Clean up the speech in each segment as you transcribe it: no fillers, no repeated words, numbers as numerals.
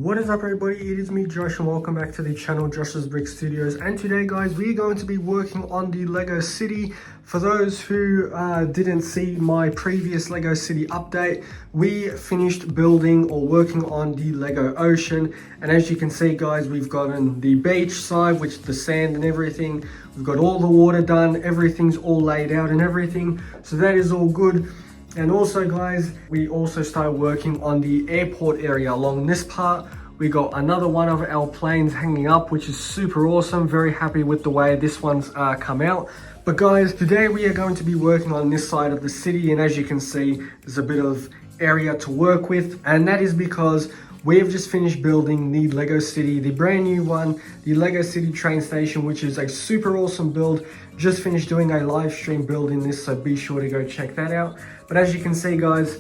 What is up everybody, it is me Josh and welcome back to the channel Josh's Brick Studios. And today guys, we're going to be working on the Lego City. For those who didn't see my previous Lego City update, we finished building or working on the Lego Ocean. And as you can see guys, we've gotten the beach side, which the sand and everything. We've got all the water done, everything's all laid out and everything. So that is all good. And also guys, we also started working on the airport area along this part. We got another one of our planes hanging up, which is super awesome. Very happy with the way this one's come out. But guys, today we are going to be working on this side of the city. And as you can see, there's a bit of area to work with. And that is because we've just finished building the Lego City, the brand new one, the Lego City train station, which is a super awesome build. Just finished doing a live stream building this, so be sure to go check that out. But as you can see guys,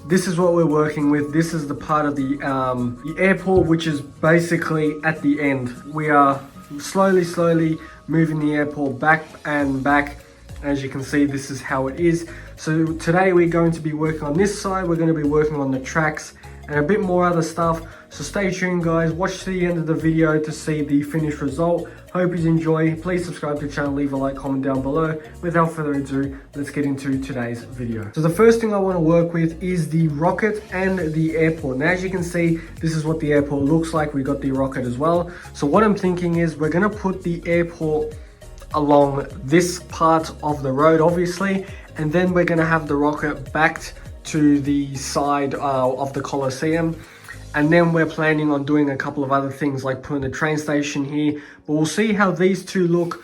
this is what we're working with. This is the part of the airport, which is basically at the end. We are slowly moving the airport back and back. As you can see, this is how it is. So today we're going to be working on this side. We're going to be working on the tracks and a bit more other stuff. So stay tuned guys, watch to the end of the video to see the finished result. Hope you enjoy. Please subscribe to the channel, leave a like, comment down below. Without further ado, let's get into today's video. So the first thing I want to work with is the rocket and the airport. Now as you can see, this is what the airport looks like. We got the rocket as well. So what I'm thinking is we're going to put the airport along this part of the road obviously, and then we're going to have the rocket backed to the side of the Colosseum. And then we're planning on doing a couple of other things like putting the train station here. But we'll see how these two look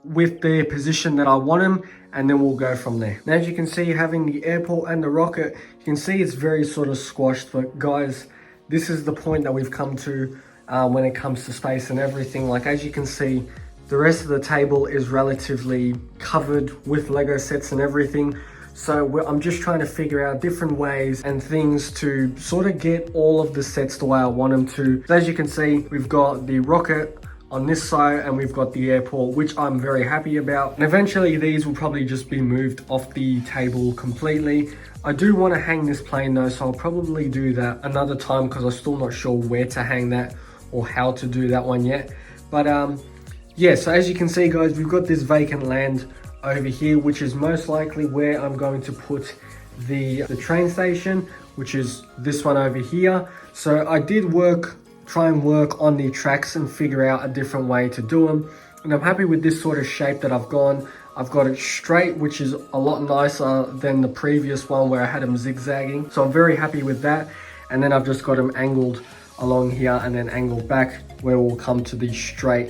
with their position that I want them, and then we'll go from there. Now as you can see, having the airport and the rocket, you can see it's very sort of squashed. But guys, this is the point that we've come to when it comes to space and everything. Like as you can see, the rest of the table is relatively covered with Lego sets and everything. So I'm just trying to figure out different ways and things to sort of get all of the sets the way I want them to. So as you can see, we've got the rocket on this side and we've got the airport, which I'm very happy about. And eventually these will probably just be moved off the table completely. I do want to hang this plane though, so I'll probably do that another time because I'm still not sure where to hang that or how to do that one yet. But yeah, so as you can see guys, we've got this vacant land over here, which is most likely where I'm going to put the train station, which is this one over here. So I did try and work on the tracks and figure out a different way to do them, and I'm happy with this sort of shape that I've got it straight, which is a lot nicer than the previous one where I had them zigzagging. So I'm very happy with that. And then I've just got them angled along here and then angled back where we'll come to the straight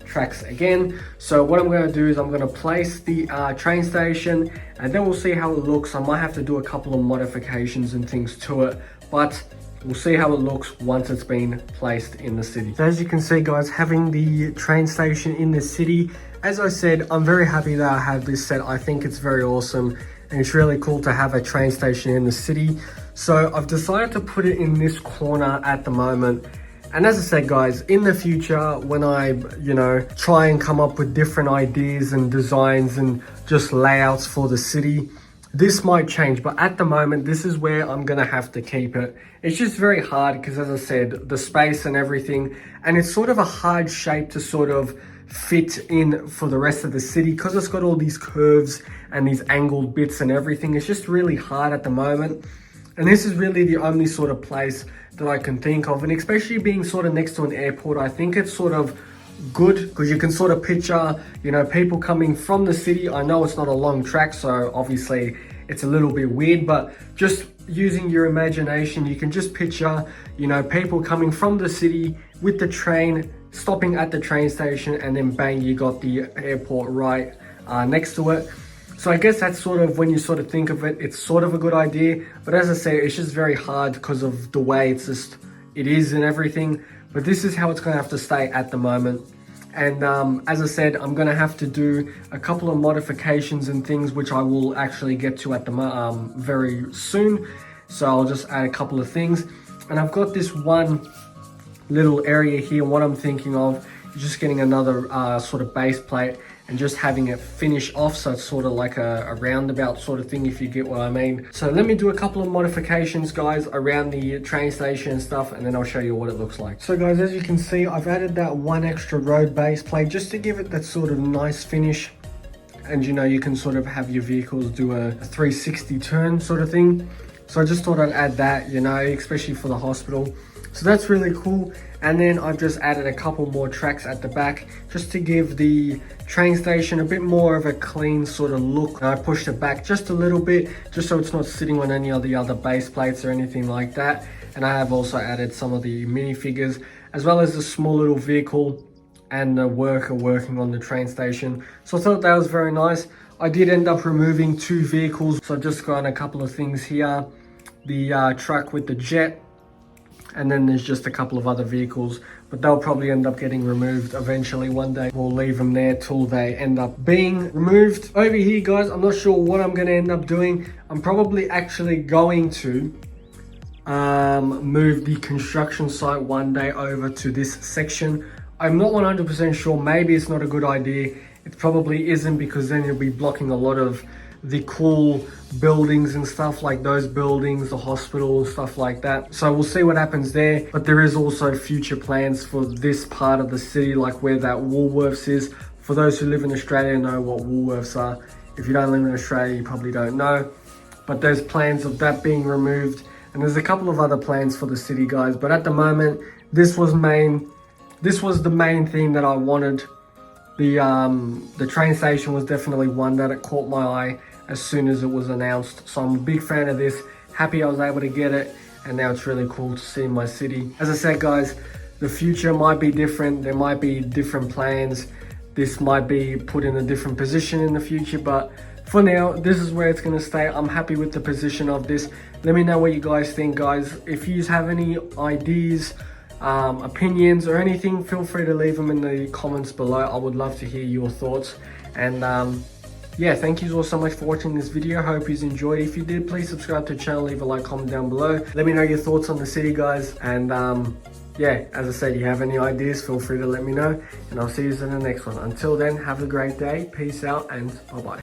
tracks again. So what I'm going to do is I'm going to place the train station, and then we'll see how it looks. I might have to do a couple of modifications and things to it, but we'll see how it looks once it's been placed in the city. So as you can see guys, having the train station in the city, as I said, I'm very happy that I have this set. I think it's very awesome and it's really cool to have a train station in the city. So I've decided to put it in this corner at the moment. And as I said guys, in the future, when I, try and come up with different ideas and designs and just layouts for the city, this might change. But at the moment, this is where I'm gonna have to keep it. It's just very hard because as I said, the space and everything, and it's sort of a hard shape to sort of fit in for the rest of the city because it's got all these curves and these angled bits and everything. It's just really hard at the moment. And this is really the only sort of place that I can think of, and especially being sort of next to an airport, I think it's sort of good because you can sort of picture, people coming from the city. I know it's not a long track, so obviously it's a little bit weird, but just using your imagination, you can just picture, people coming from the city with the train, stopping at the train station, and then bang, you got the airport right next to it. So I guess that's sort of, when you sort of think of it, it's sort of a good idea. But as I say, it's just very hard because of the way it is and everything. But this is how it's going to have to stay at the moment. And as I said, I'm going to have to do a couple of modifications and things, which I will actually get to at the very soon. So I'll just add a couple of things. And I've got this one little area here. What I'm thinking of is just getting another sort of base plate and just having it finish off, so it's sort of like a roundabout sort of thing, if you get what I mean. So let me do a couple of modifications, guys, around the train station and stuff, and then I'll show you what it looks like. So guys, as you can see, I've added that one extra road base plate just to give it that sort of nice finish. And you know, you can sort of have your vehicles do a 360 turn sort of thing. So I just thought I'd add that, you know, especially for the hospital. So that's really cool. And then I've just added a couple more tracks at the back just to give the train station a bit more of a clean sort of look. And I pushed it back just a little bit, just so it's not sitting on any of the other base plates or anything like that. And I have also added some of the minifigures, as well as the small little vehicle and the worker working on the train station. So I thought that was very nice. I did end up removing 2 vehicles, so I've just got a couple of things here. The truck with the jet, and then there's just a couple of other vehicles, but they'll probably end up getting removed eventually one day. We'll leave them there till they end up being removed. Over here, guys, I'm not sure what I'm going to end up doing. I'm probably actually going to move the construction site one day over to this section. I'm not 100% sure. Maybe it's not a good idea. It probably isn't, because then you'll be blocking a lot of the cool buildings and stuff, like those buildings, the hospital and stuff like that. So we'll see what happens there. But there is also future plans for this part of the city, like where that Woolworths is. For those who live in Australia know what Woolworths are. If you don't live in Australia, you probably don't know. But there's plans of that being removed. And there's a couple of other plans for the city, guys. But at the moment, this was the main thing that I wanted. The train station was definitely one that it caught my eye as soon as it was announced. So I'm a big fan of this. Happy I was able to get it, and now it's really cool to see my city. As I said, guys, the future might be different. There might be different plans. This might be put in a different position in the future, but for now, this is where it's going to stay. I'm happy with the position of this. Let me know what you guys think, guys. If you have any ideas, opinions or anything, feel free to leave them in the comments below. I would love to hear your thoughts. And yeah, thank you all so much for watching this video. Hope you enjoyed. If you did, please subscribe to the channel, leave a like, comment down below. Let me know your thoughts on the city, guys. And yeah, as I said, you have any ideas, feel free to let me know, and I'll see you in the next one. Until then, have a great day, peace out, and bye bye.